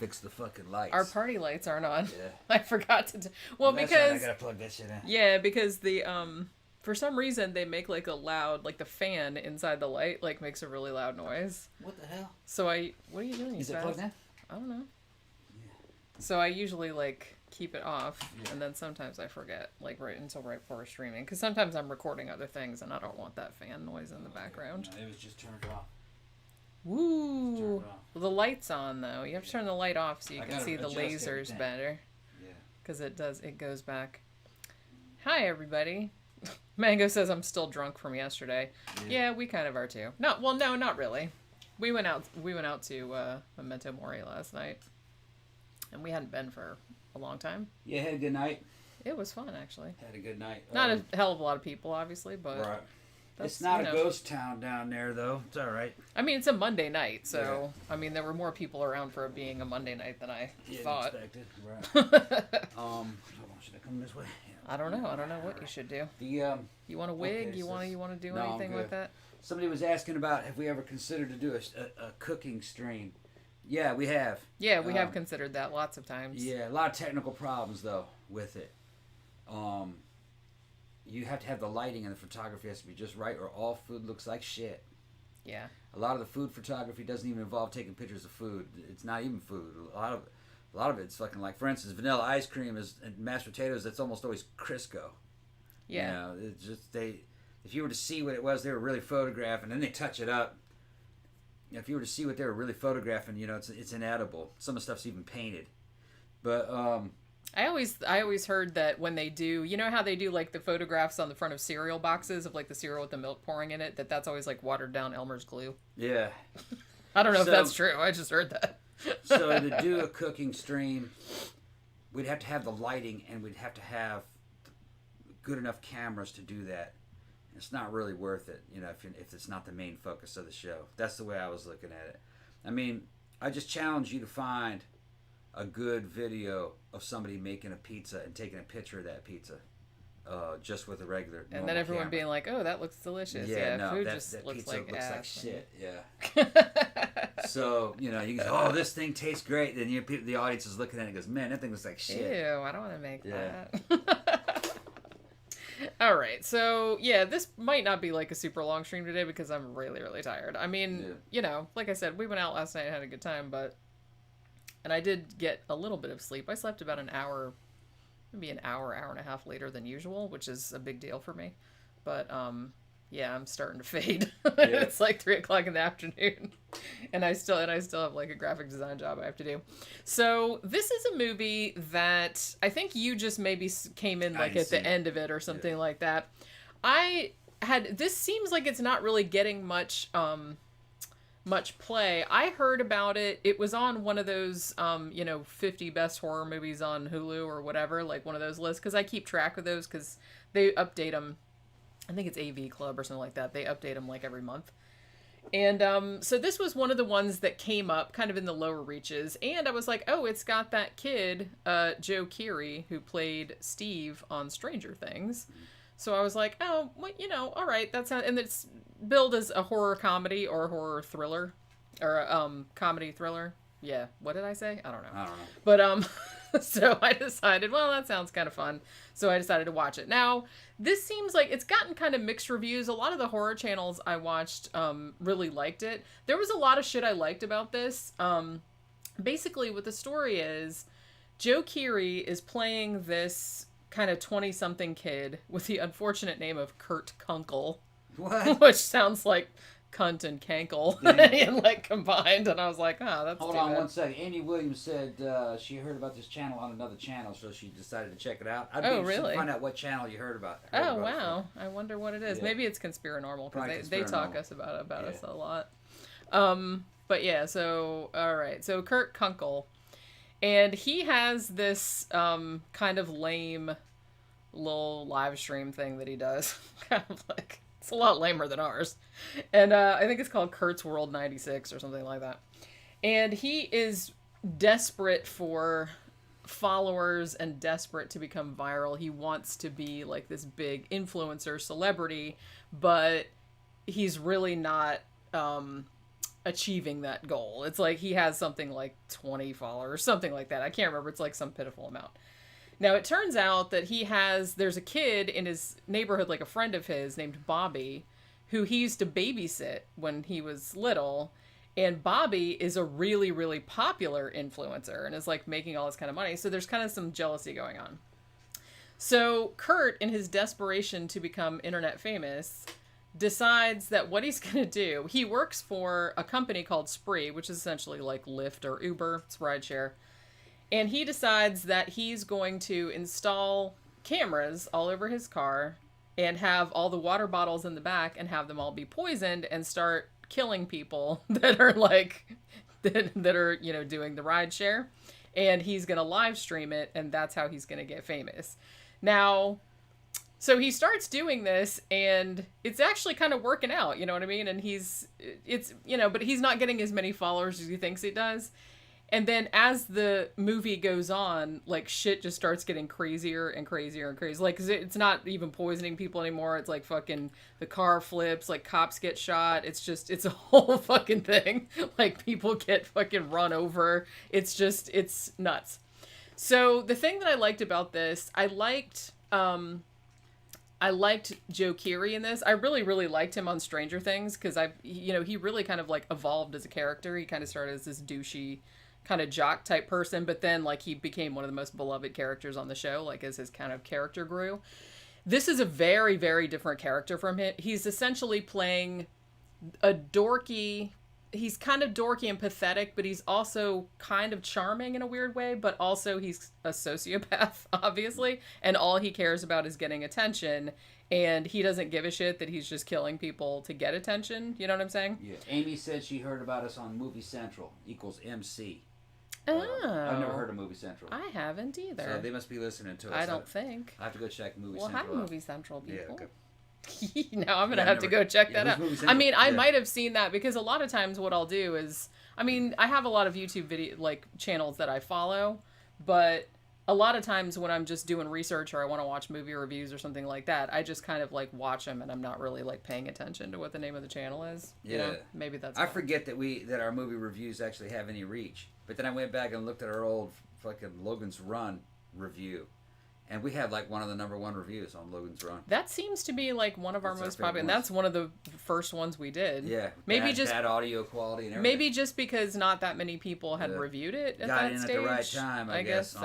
fix the fucking lights. Our party lights aren't on. Yeah. I forgot to. Well, that's because right, I gotta plug that shit in. Yeah, because the for some reason they make like a loud, like the fan inside the light like makes a really loud noise. What the hell? So what are you doing? Is it plugged in? I don't know. Yeah. So I usually like keep it off, and then sometimes I forget, like right before streaming, because sometimes I'm recording other things and I don't want that fan noise in the background. No, it was just turned off. Woo! Well, the light's on though. You have to turn the light off so you can see the lasers everything better. Yeah. Because it goes back. Hi everybody. Mango says I'm still drunk from yesterday. Yeah, we kind of are too. No, not really. We went out to Memento Mori last night, and we hadn't been for a long time. Yeah, had a good night. It was fun actually. Had a good night. Not a hell of a lot of people, obviously, but right. It's not a ghost town down there, though. It's all right. I mean, it's a Monday night, so I mean, there were more people around for it being a Monday night than I thought. Expected. Right. Should I come this way? Yeah. I don't know what you should do. You want a wig? Okay, you want to do anything with that? Somebody was asking about have we ever considered to do a cooking stream. Yeah, we have. Yeah, we have considered that lots of times. Yeah, a lot of technical problems though with it. You have to have the lighting and the photography has to be just right, or all food looks like shit. Yeah. A lot of the food photography doesn't even involve taking pictures of food. It's not even food. A lot of it's fucking like, for instance, vanilla ice cream and mashed potatoes. That's almost always Crisco. Yeah. You know, it's just if you were to see what it was, they were really photographing, and then they touch it up. You know, if you were to see what they were really photographing, you know, it's inedible. Some of the stuff's even painted. But I always heard that when they do, you know how they do like the photographs on the front of cereal boxes of like the cereal with the milk pouring in it, that's always like watered down Elmer's glue. Yeah. I don't know if that's true. I just heard that. So to do a cooking stream, we'd have to have the lighting and we'd have to have good enough cameras to do that. It's not really worth it, you know, if it's not the main focus of the show. That's the way I was looking at it. I mean, I just challenge you to find a good video of somebody making a pizza and taking a picture of that pizza, just with a regular. And then everyone camera. being like, "Oh, that looks delicious." Yeah, no, food that just pizza looks like shit. Yeah. So you know, you can say, "Oh, this thing tastes great." Then the audience is looking at it and goes, "Man, that thing looks like shit." Ew, I don't want to make that. All right, so yeah, this might not be like a super long stream today because I'm really, really tired. I mean, you know, like I said, we went out last night and had a good time, and I did get a little bit of sleep. I slept about an hour, maybe an hour and a half later than usual, which is a big deal for me. But yeah, I'm starting to fade. It's like 3:00 in the afternoon, and I still have like a graphic design job I have to do. So this is a movie that I think you just maybe came in like at the end of it or something like that. This seems like it's not really getting much play. I heard about it. It was on one of those, 50 best horror movies on Hulu or whatever, like one of those lists, because I keep track of those because they update them. I think it's AV Club or something like that. They update them like every month. And so this was one of the ones that came up kind of in the lower reaches. And I was like, oh, it's got that kid, Joe Keery, who played Steve on Stranger Things. So I was like, oh, well, all right, that's how, and it's billed as a horror comedy or a horror thriller, or a comedy thriller. Yeah, what did I say? I don't know. But so I decided, well, that sounds kind of fun. So I decided to watch it. Now, this seems like it's gotten kind of mixed reviews. A lot of the horror channels I watched really liked it. There was a lot of shit I liked about this. Basically, what the story is, Joe Keery is playing this kind of 20-something kid with the unfortunate name of Kurt Kunkel. What? Which sounds like cunt and cankle and like combined, and I was like, oh, that's Hold too on bad. 1 second. Amy Williams said she heard about this channel on another channel, so she decided to check it out. I'd be interested to find out what channel you heard about. Wow. I wonder what it is. Yeah. Maybe it's Conspiranormal, because they talk us about us a lot. But yeah, so all right. So Kurt Kunkel, and he has this kind of lame little live stream thing that he does. Kind of like, it's a lot lamer than ours. And I think it's called Kurt's World 96 or something like that. And he is desperate for followers and desperate to become viral. He wants to be like this big influencer celebrity, but he's really not a achieving that goal. It's like he has something like 20 followers, something like that. I can't remember. It's like some pitiful amount. Now, it turns out that there's a kid in his neighborhood, like a friend of his named Bobby, who he used to babysit when he was little. And Bobby is a really, really popular influencer and is like making all this kind of money. So there's kind of some jealousy going on. So Kurt, in his desperation to become internet famous, decides that what he's going to do, he works for a company called Spree, which is essentially like Lyft or Uber. It's rideshare. And he decides that he's going to install cameras all over his car and have all the water bottles in the back and have them all be poisoned and start killing people that are like, that are, you know, doing the ride share. And he's going to live stream it, and that's how he's going to get famous. Now, so he starts doing this, and it's actually kind of working out, you know what I mean? And but he's not getting as many followers as he thinks he does. And then as the movie goes on, like, shit just starts getting crazier and crazier and crazier. Like, 'cause it's not even poisoning people anymore. It's like fucking the car flips, like cops get shot. It's a whole fucking thing. Like, people get fucking run over. It's nuts. So the thing that I liked about this, I liked Joe Keery in this. I really, really liked him on Stranger Things because he really kind of like evolved as a character. He kind of started as this douchey kind of jock type person, but then like he became one of the most beloved characters on the show, like as his kind of character grew. This is a very, very different character from him. He's essentially playing he's kind of dorky and pathetic, but he's also kind of charming in a weird way, but also he's a sociopath, obviously, and all he cares about is getting attention, and he doesn't give a shit that he's just killing people to get attention. You know what I'm saying? Yeah. Amy said she heard about us on Movie Central equals MC. Oh. I've never heard of Movie Central. I haven't either. So they must be listening to us. I don't think. I have to go check Movie Central. Central. Well, hi, Movie Central people. Yeah, okay. Now I'm gonna have to go check that out. I mean, I might have seen that because a lot of times what I'll do is, I mean, I have a lot of YouTube video like channels that I follow, but a lot of times when I'm just doing research or I want to watch movie reviews or something like that, I just kind of like watch them and I'm not really like paying attention to what the name of the channel is. Yeah, you know? Maybe that's. I forget that our movie reviews actually have any reach. But then I went back and looked at our old fucking Logan's Run review. And we had like one of the #1 reviews on Logan's Run. That seems to be like one of our most popular. And that's one of the first ones we did. Yeah. Maybe bad audio quality and everything. Maybe just because not that many people had reviewed it at that stage. Got in at the right time, I guess. So.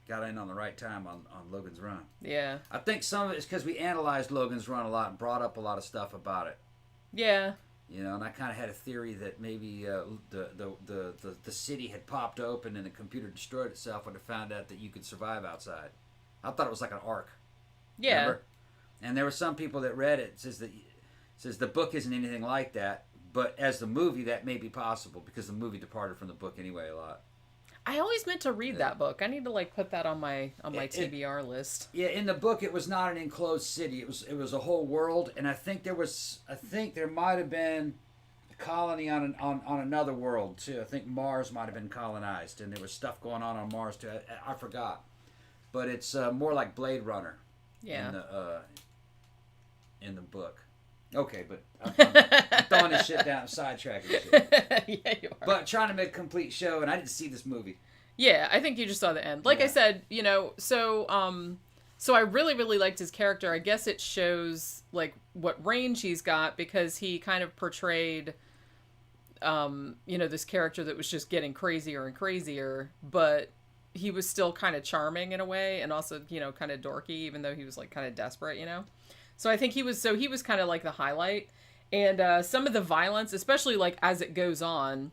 Got in on the right time on Logan's Run. Yeah. I think some of it is because we analyzed Logan's Run a lot and brought up a lot of stuff about it. Yeah. You know, and I kind of had a theory that maybe the city had popped open and the computer destroyed itself when it found out that you could survive outside. I thought it was like an arc. Yeah. Remember? And there were some people that read it. Says the book isn't anything like that, but as the movie that may be possible because the movie departed from the book anyway a lot. I always meant to read that book. I need to like put that on my TBR list. Yeah, in the book it was not an enclosed city. It was a whole world, and I think there might have been a colony on another world too. I think Mars might have been colonized, and there was stuff going on Mars too. I forgot, but it's more like Blade Runner. Yeah. In the book. Okay, but I'm throwing this shit down, sidetracking shit. Yeah, you are. But trying to make a complete show, and I didn't see this movie. Yeah, I think you just saw the end. Like I said, you know, so I really, really liked his character. I guess it shows, like, what range he's got, because he kind of portrayed, this character that was just getting crazier and crazier, but he was still kind of charming in a way, and also, kind of dorky, even though he was, like, kind of desperate, So I think he was kind of like the highlight. And some of the violence, especially like as it goes on,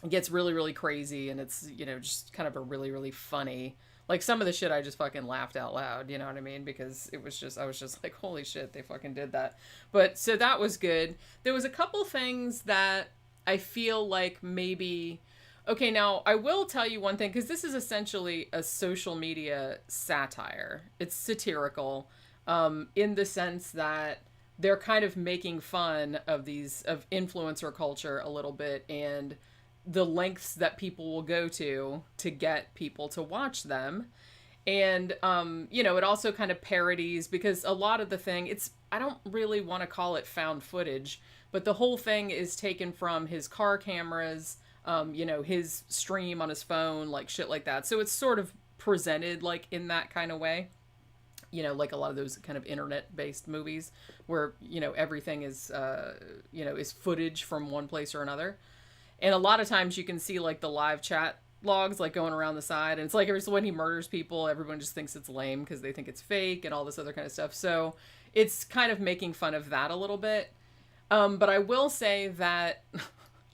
gets really, really crazy. And it's, just kind of a really, really funny, like some of the shit I just fucking laughed out loud. You know what I mean? Because I was just like, holy shit, they fucking did that. But so that was good. There was a couple things that I feel like maybe, okay, now I will tell you one thing, because this is essentially a social media satire. It's satirical. In the sense that they're kind of making fun of of influencer culture a little bit and the lengths that people will go to get people to watch them. And, it also kind of parodies, because a lot of the thing, I don't really want to call it found footage, but the whole thing is taken from his car cameras, his stream on his phone, like shit like that. So it's sort of presented like in that kind of way. Like a lot of those kind of internet-based movies where, everything is, is footage from one place or another. And a lot of times you can see, like, the live chat logs, like, going around the side. And it's like when he murders people, everyone just thinks it's lame because they think it's fake and all this other kind of stuff. So it's kind of making fun of that a little bit. But I will say that,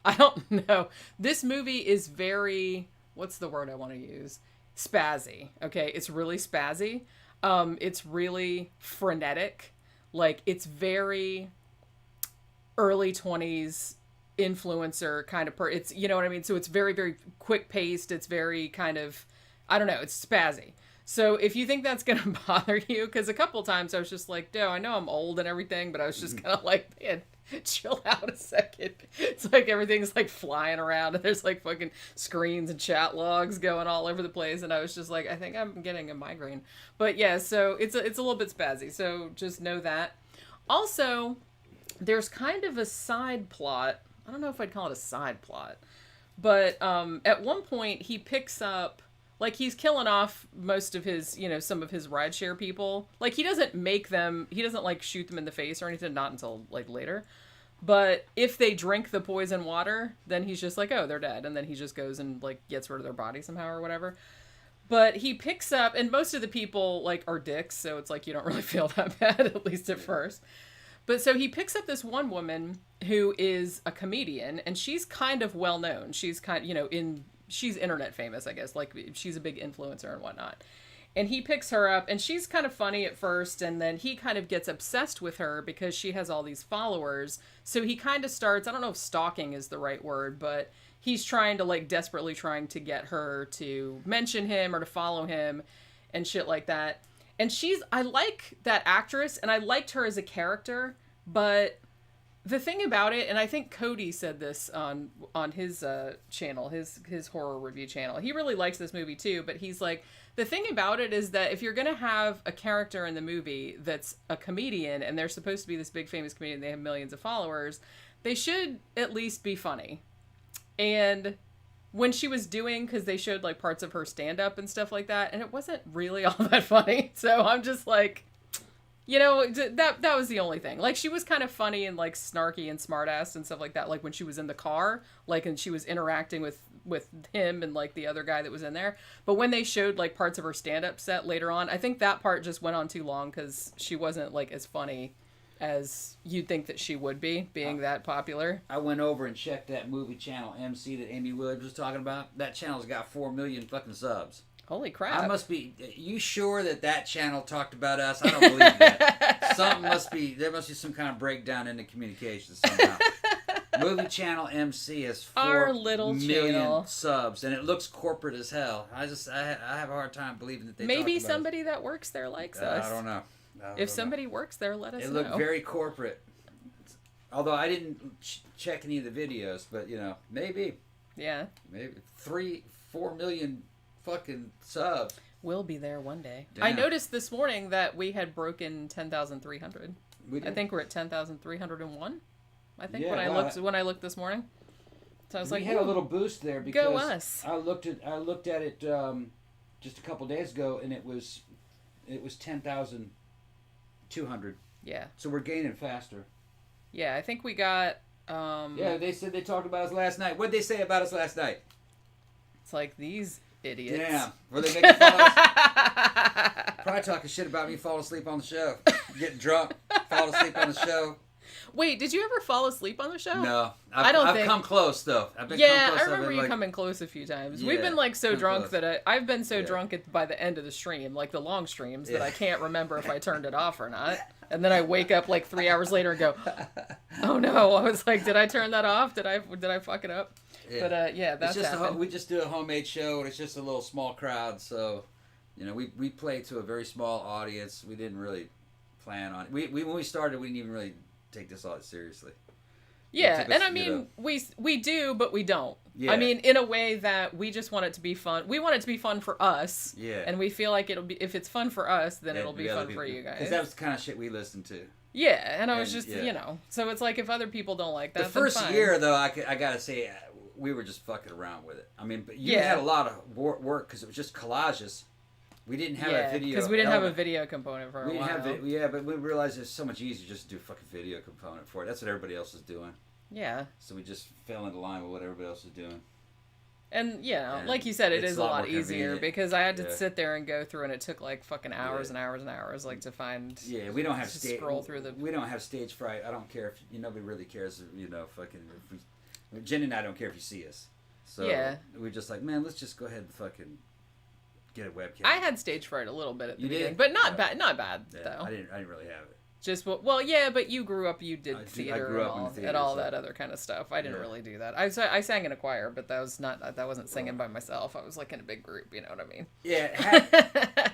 I don't know, this movie is very, what's the word I want to use? Spazzy. Okay, it's really spazzy. It's really frenetic. Like, it's very early 20s influencer kind of it's, you know what I mean? So it's very, very quick paced. It's very kind of, I don't know, it's spazzy. So if you think that's going to bother you, because a couple times I was just like, no, I know I'm old and everything, but I was just kind of like, man, chill out a second. It's like everything's like flying around and there's like fucking screens and chat logs going all over the place. And I was just like, I think I'm getting a migraine. But yeah, so it's a little bit spazzy. So just know that. Also, there's kind of a side plot. I don't know if I'd call it a side plot. But at one point he picks up, like, he's killing off most of his, some of his rideshare people. Like, he doesn't like, shoot them in the face or anything, not until, like, later. But if they drink the poison water, then he's just like, oh, they're dead. And then he just goes and, like, gets rid of their body somehow or whatever. But he picks up, and most of the people, like, are dicks, so it's like you don't really feel that bad, at least at first. But so he picks up this one woman who is a comedian, and she's kind of well-known. She's kind she's internet famous, I guess. Like, she's a big influencer and whatnot. And he picks her up, and she's kind of funny at first, and then he kind of gets obsessed with her because she has all these followers. So he kind of starts, I don't know if stalking is the right word, but he's desperately trying to get her to mention him or to follow him and shit like that. And I like that actress, and I liked her as a character, but the thing about it, and I think Cody said this on his channel, his horror review channel. He really likes this movie too, but he's like, the thing about it is that if you're going to have a character in the movie that's a comedian, and they're supposed to be this big famous comedian, they have millions of followers, they should at least be funny. And when she was doing, because they showed like parts of her stand-up and stuff like that, and it wasn't really all that funny. So I'm just like, that was the only thing. Like, she was kind of funny and like snarky and smartass and stuff like that. Like when she was in the car, like, and she was interacting with him and like the other guy that was in there. But when they showed like parts of her stand-up set later on, I think that part just went on too long because she wasn't like as funny as you'd think that she would be, being that popular. I went over and checked that movie channel MC that Amy Williams was talking about. That channel's got 4 million fucking subs. Holy crap. You sure that channel talked about us? I don't believe that. There must be some kind of breakdown in the communications somehow. Movie channel MC has 4 million subs, and it looks corporate as hell. I have a hard time believing that they maybe somebody that works there likes us. I don't know. If somebody works there, let us know. It looked very corporate. Although I didn't check any of the videos, but maybe. Yeah. Maybe 4 million fucking subs. We'll be there one day. Damn. I noticed this morning that we had broken 10,300. I think we're at 10,301. I think when I looked this morning. So I was like, we had a little boost there because go us. I looked at it just a couple days ago, and it was 10,200. Yeah. So we're gaining faster. Yeah, I think we got. Yeah, they said they talked about us last night. What'd they say about us last night? It's like these idiots. Yeah. Were they making fun of us? Probably talking shit about me falling asleep on the show. Getting drunk, falling asleep on the show. Wait, did you ever fall asleep on the show? No. I've come close, though. I remember you coming close a few times. Yeah, we've been like so drunk close. that I've been so drunk by the end of the stream, like the long streams, that I can't remember if I turned it off or not. And then I wake up like 3 hours later and go, oh no, I was like, did I turn that off? Did I fuck it up? Yeah. But that's happened. We just do a homemade show, and it's just a little small crowd, so we play to a very small audience. We didn't really plan on it. When we started, we didn't even really take this all seriously. Yeah, and I mean, we do, but we don't. Yeah. I mean, in a way that we just want it to be fun. We want it to be fun for us. Yeah. And we feel like it'll be, if it's fun for us, then it'll be fun for you guys. Because that was the kind of shit we listened to. Yeah, and I was just, so it's like if other people don't like that, the first then fine. year though, I gotta say, we were just fucking around with it. I mean, but you had a lot of work because it was just collages. We didn't have a video. Because we didn't have a video component for a while. But we realized it's so much easier just to do a fucking video component for it. That's what everybody else is doing. Yeah. So we just fell into line with what everybody else is doing. And, like you said, it is a lot easier because I had to sit there and go through, and it took like fucking hours and hours and hours, like to find. Yeah, we don't have scroll through the. We don't have stage fright. I don't care if nobody really cares. Fucking. Jen and I don't care if you see us. So we're just like, man, let's just go ahead and fucking get a webcam. I had stage fright a little bit at the beginning, but not bad. Not bad though. I didn't really have it. Just but you grew up. You did theater and all that other kind of stuff. I didn't really do that. I sang in a choir, but that wasn't singing by myself. I was like in a big group. You know what I mean? Yeah,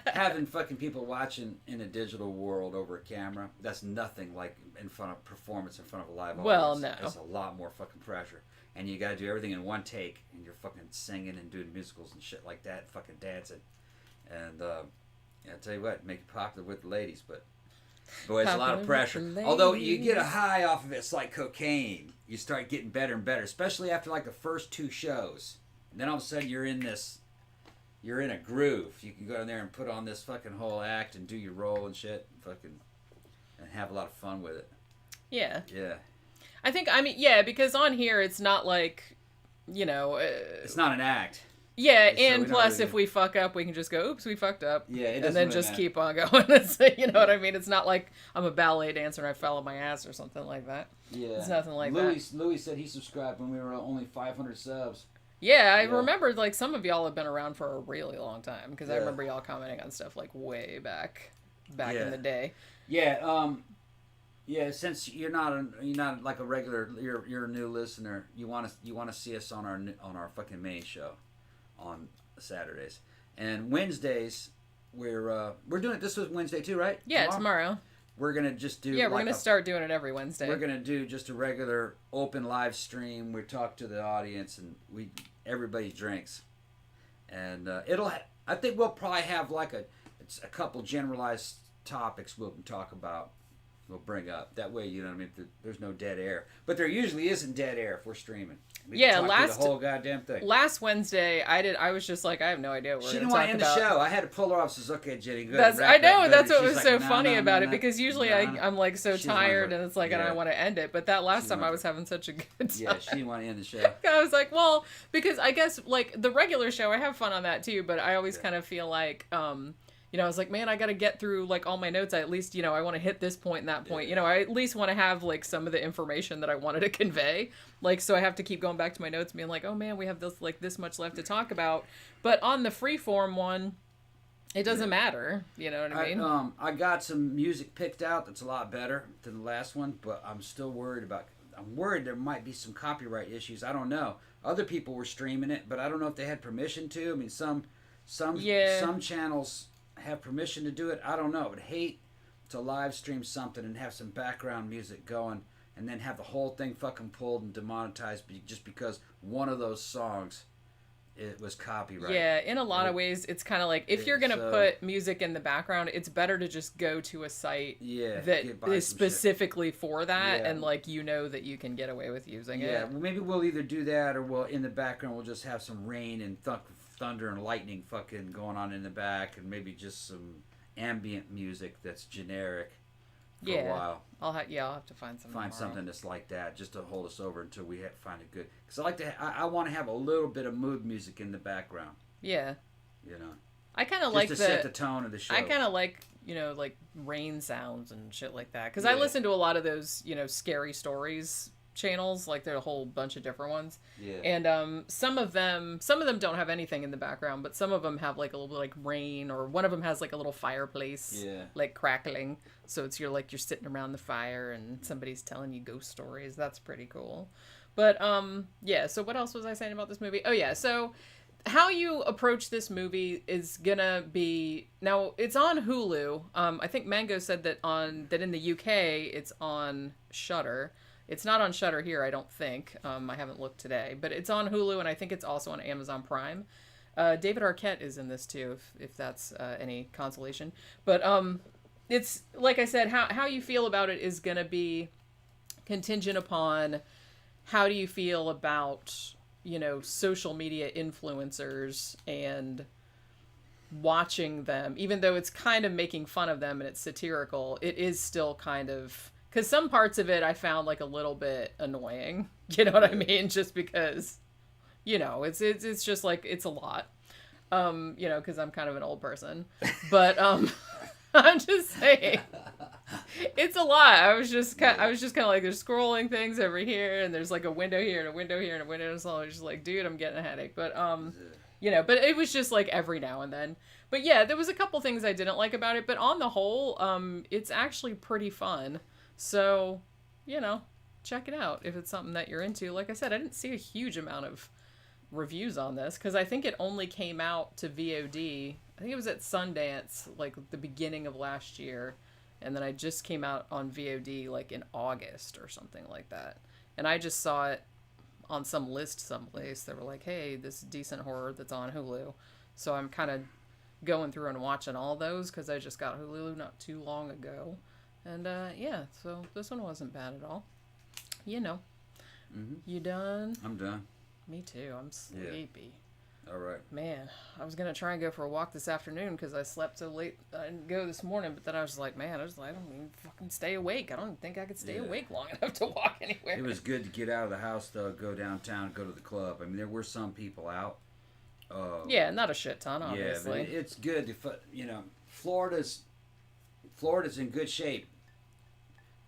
having fucking people watching in a digital world over a camera, that's nothing like in front of performance in front of a live audience. Well, no, it's a lot more fucking pressure, and you got to do everything in one take, and you're fucking singing and doing musicals and shit like that, fucking dancing, and I tell you what, make it popular with the ladies, but. Boy, it's a lot of pressure. Although you get a high off of it, it's like cocaine. You start getting better and better, especially after like the first 2 shows. And then all of a sudden you're in a groove. You can go in there and put on this fucking whole act and do your role and shit, and have a lot of fun with it. Yeah. Yeah. Because on here it's not like, it's not an act. Yeah, and plus, if we fuck up, we can just go, oops, we fucked up. Yeah, and then just keep on going. So, you know what I mean? It's not like I'm a ballet dancer and I fell on my ass or something like that. Yeah. It's nothing like that. Louis said he subscribed when we were only 500 subs. Yeah, I remember, like, some of y'all have been around for a really long time, because I remember y'all commenting on stuff, like, way back in the day. Yeah, since you're not like a regular, you're a new listener, you want to see us on our fucking main show. On Saturdays and Wednesdays, we're doing it. This was Wednesday too, right? Yeah, tomorrow. We're gonna just do. Yeah, we're gonna start doing it every Wednesday. We're gonna do just a regular open live stream. We talk to the audience and everybody drinks, and I think we'll probably have like a couple generalized topics we'll talk about. We'll bring up that way. You know what I mean? There's no dead air, but there usually isn't dead air if we're streaming. We talk through the whole goddamn thing. Last Wednesday, I was just like, I have no idea what we're going to talk about. She didn't want to end the show. I had to pull her off. Says, okay, Jenny, go ahead. I know. That's what was so funny about it, no, because usually I'm like so tired and it's like, and I want to end it. But that last time I was having such a good time. Yeah, she didn't want to end the show. I was like, well, because I guess like the regular show, I have fun on that too. But I always kind of feel like, I was like, man, I got to get through like all my notes. I at least, I want to hit this point and that point. I at least want to have like some of the information that I wanted to convey. Like, so I have to keep going back to my notes and being like, oh man, we have this much left to talk about. But on the freeform one, it doesn't matter. You know what I mean? I got some music picked out that's a lot better than the last one, but I'm still worried there might be some copyright issues. I don't know. Other people were streaming it, but I don't know if they had permission to. I mean, some channels have permission to do it. I don't know. I would hate to live stream something and have some background music going and then have the whole thing fucking pulled and demonetized just because one of those songs it was copyright. Yeah, in a lot of ways, it's kind of like if you're gonna put music in the background, it's better to just go to a site that is specifically for that, and like that you can get away with using it. Yeah, well, maybe we'll either do that or in the background we'll just have some rain and thunder and lightning fucking going on in the back, and maybe just some ambient music that's generic for a while. I'll have to find something that's like that just to hold us over until we find it good. Because I want to have a little bit of mood music in the background. Yeah. I kind of like to set the tone of the show. I kind of like like rain sounds and shit like that, because I listen to a lot of those scary stories channels. Like there are a whole bunch of different ones, and some of them don't have anything in the background, but some of them have like a little like rain, or one of them has like a little fireplace like crackling, so it's you're sitting around the fire and somebody's telling you ghost stories. That's pretty cool. But so what else was I saying about this movie? Oh yeah, so how you approach this movie is gonna be, now it's on Hulu. I think Mango said that in the UK it's on Shudder. It's not on Shudder here, I don't think. I haven't looked today, but it's on Hulu, and I think it's also on Amazon Prime. David Arquette is in this too, if that's any consolation. But it's like I said, how you feel about it is going to be contingent upon how do you feel about, social media influencers and watching them. Even though it's kind of making fun of them and it's satirical, it is still kind of, because some parts of it I found like a little bit annoying. You know what I mean? Just because, it's just like, it's a lot. Because I'm kind of an old person. But I'm just saying, it's a lot. I was just kind of like, there's scrolling things over here, and there's like a window here and a window here and a window, and so I was just like, dude, I'm getting a headache. But but it was just like every now and then. But yeah, there was a couple things I didn't like about it, but on the whole, it's actually pretty fun. So, check it out if it's something that you're into. Like I said, I didn't see a huge amount of reviews on this because I think it only came out to VOD. I think it was at Sundance like the beginning of last year, and then I just came out on VOD like in August or something like that. And I just saw it on some list someplace. They were like, "Hey, this decent horror that's on Hulu." So I'm kind of going through and watching all those because I just got Hulu not too long ago, and so this one wasn't bad at all. Mm-hmm. You done? I'm done. Me too. I'm sleepy. Yeah. All right. Man, I was going to try and go for a walk this afternoon because I slept so late. I didn't go this morning, but then I was like, I don't even fucking stay awake. I don't even think I could stay awake long enough to walk anywhere. It was good to get out of the house, though, go downtown, go to the club. I mean, there were some people out. Yeah, not a shit ton, obviously. Yeah, but it's good to, Florida's in good shape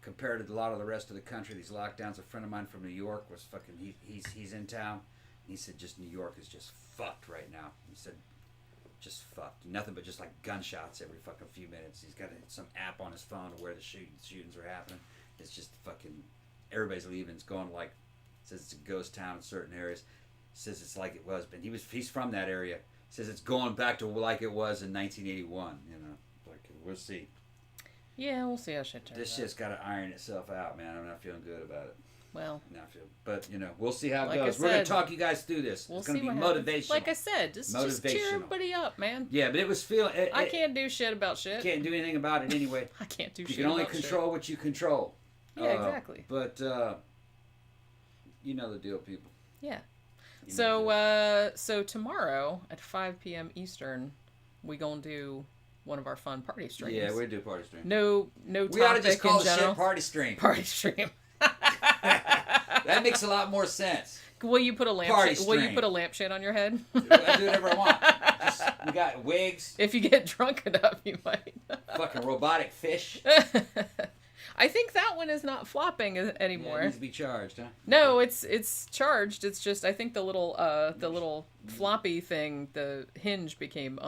compared to a lot of the rest of the country. These lockdowns. A friend of mine from New York was fucking. He's in town. He said just New York is just fucked right now. He said just fucked. Nothing but just like gunshots every fucking few minutes. He's got some app on his phone where the shootings are happening. It's just fucking everybody's leaving. It's going like says it's a ghost town in certain areas. Says it's like it was, but he's from that area. Says it's going back to like it was in 1981. Like we'll see. Yeah, we'll see how shit turns out. This shit's got to iron itself out, man. I'm not feeling good about it. Well, but we'll see how it like goes. We're gonna talk you guys through this. It's gonna be motivational. Like I said, just cheer everybody up, man. Yeah, but it was I can't do shit about shit. Can't do anything about it anyway. I can't do shit. You can only control what you control. Yeah, exactly. But you know the deal, people. Yeah. So tomorrow at 5 p.m. Eastern, we gonna do one of our fun party streams. Yeah, we do party stream. No topic we ought to just call in general. Shit party stream. Party stream. That makes a lot more sense. Will you put a lampshade on your head? I do whatever I want. We got wigs. If you get drunk enough, you might. Fucking robotic fish. I think that one is not flopping anymore. Yeah, it needs to be charged, huh? No, it's charged. It's just I think the little floppy thing, the hinge became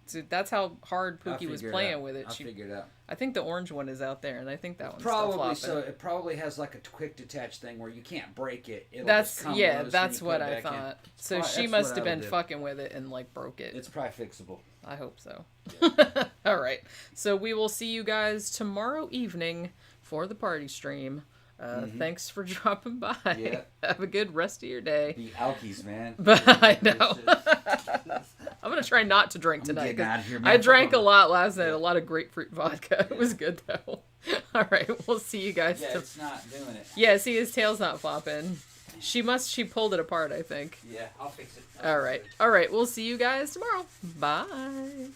So that's how hard Pookie was playing with it. I'll figure it out. I think the orange one is out there, and I think that one's probably still flopping. So. It probably has like a quick detach thing where you can't break it. That's what I thought. So she must have been fucking with it and like broke it. It's probably fixable. I hope so. Yeah. All right. So we will see you guys tomorrow evening for the party stream. Thanks for dropping by. Yeah. Have a good rest of your day. The alkies, man. But I know. I'm going to try not to drink tonight. I drank a lot last night. A lot of grapefruit vodka. It was good, though. All right. We'll see you guys. Yeah, it's not doing it. Yeah, see, his tail's not flopping. She pulled it apart, I think. Yeah, I'll fix it. All right. We'll see you guys tomorrow. Bye.